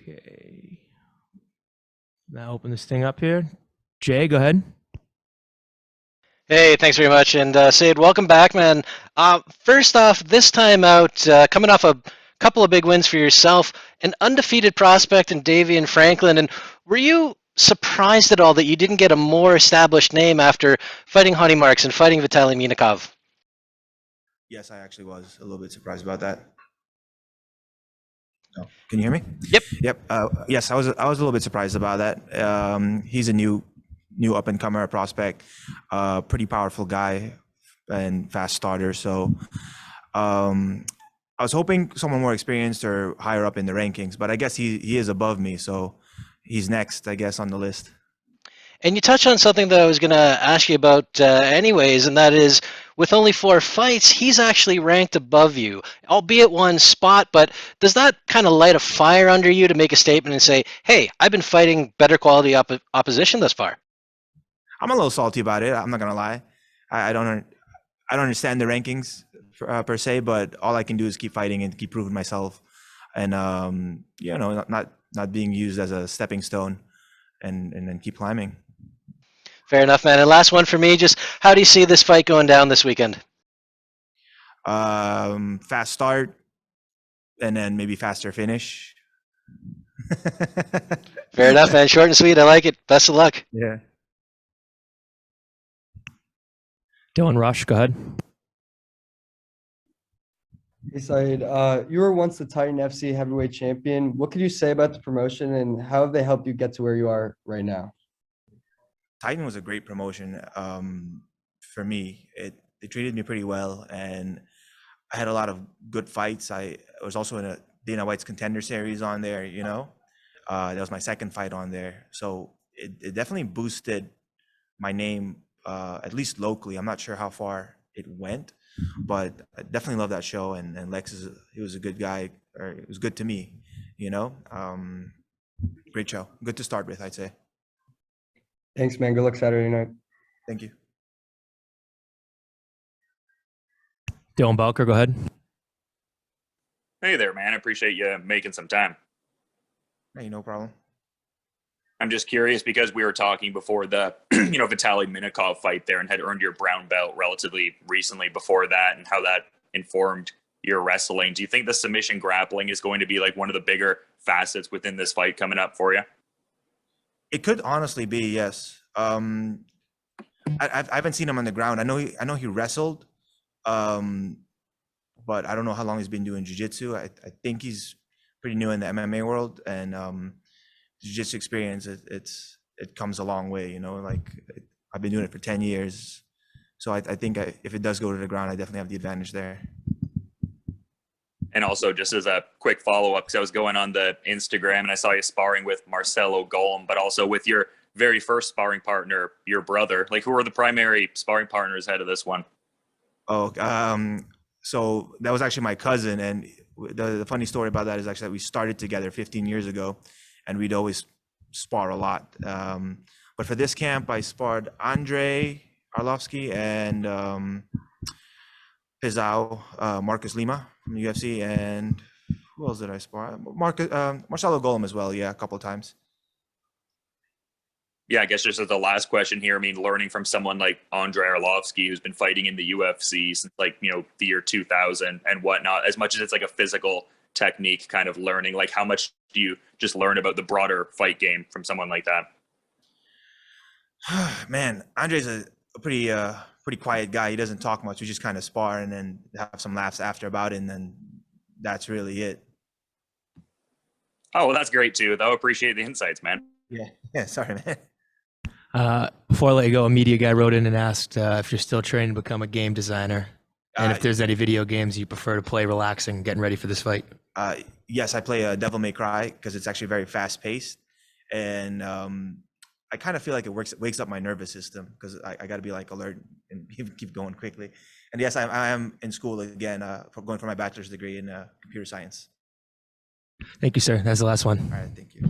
Okay. Now open this thing up here. Jay, go ahead. Hey, thanks very much. And Said, welcome back, man. First off, this time out, coming off a couple of big wins for yourself, an undefeated prospect in Davion Franklin. And were you surprised at all that you didn't get a more established name after fighting Honey Marks and fighting Vitaly Minikov? Yes, I actually was a little bit surprised about that. Oh, can you hear me? Yep. Yep. Yes, I was a little bit surprised about that. He's a new up and comer prospect, pretty powerful guy and fast starter. So I was hoping someone more experienced or higher up in the rankings, but I guess he is above me, so he's next, I guess, on the list. And you touched on something that I was going to ask you about anyways, and that is with only 4 fights, he's actually ranked above you, albeit one spot. But does that kind of light a fire under you to make a statement and say, hey, I've been fighting better quality opposition thus far? I'm a little salty about it. I'm not gonna lie. I don't understand the rankings per se, but all I can do is keep fighting and keep proving myself, and not being used as a stepping stone, and then keep climbing. Fair enough, man. And last one for me, just how do you see this fight going down this weekend? Fast start, and then maybe faster finish. Fair enough, man. Short and sweet. I like it. Best of luck. Yeah. Dylan Rush, go ahead. Hey, Said, you were once the Titan FC heavyweight champion. What could you say about the promotion and how have they helped you get to where you are right now? Titan was a great promotion for me. They treated me pretty well, and I had a lot of good fights. I was also in a Dana White's Contender Series on there. That was my second fight on there, so it definitely boosted my name, at least locally. I'm not sure how far it went, but I definitely love that show. And Lex he was a good guy, or it was good to me. Great show. Good to start with, I'd say. Thanks, man. Good luck Saturday night. Thank you. Dylan Belker, go ahead. Hey there, man. I appreciate you making some time. Hey, no problem. I'm just curious because we were talking before the, Vitaly Minikov fight there and had earned your brown belt relatively recently before that and how that informed your wrestling. Do you think the submission grappling is going to be like one of the bigger facets within this fight coming up for you? It could honestly be, yes. I haven't seen him on the ground. I know he wrestled, but I don't know how long he's been doing jiu-jitsu. I think he's pretty new in the MMA world, and jiu-jitsu experience, it comes a long way. I've been doing it for 10 years, so I think if it does go to the ground, I definitely have the advantage there. And also, just as a quick follow-up, because I was going on the Instagram and I saw you sparring with Marcelo Golm, but also with your very first sparring partner, your brother. Like, who were the primary sparring partners ahead of this one? Oh, so that was actually my cousin, and the funny story about that is actually that we started together 15 years ago, and we'd always spar a lot. But for this camp, I sparred Andre Arlovsky and Marcus Lima from the UFC, and who else did I spar? Marcelo Golem as well, yeah, a couple of times. Yeah, I guess just as the last question here, I mean, learning from someone like Andre Arlovsky, who's been fighting in the UFC since the year 2000 and whatnot, as much as it's like a physical technique kind of learning, like how much do you just learn about the broader fight game from someone like that? Man, Andre's a pretty quiet guy. He doesn't talk much. We just kind of spar and then have some laughs after about it, and then that's really it. Oh, well, that's great too, though. Appreciate the insights, man. Yeah, sorry, man. Before I let you go, a media guy wrote in and asked if you're still training to become a game designer, and if there's any video games you prefer to play relaxing, getting ready for this fight. Yes, I play Devil May Cry because it's actually very fast paced, and I kind of feel like it wakes up my nervous system because I got to be like alert and keep going quickly. And yes, I am in school again, going for my bachelor's degree in computer science. Thank you, sir. That's the last one. All right, thank you.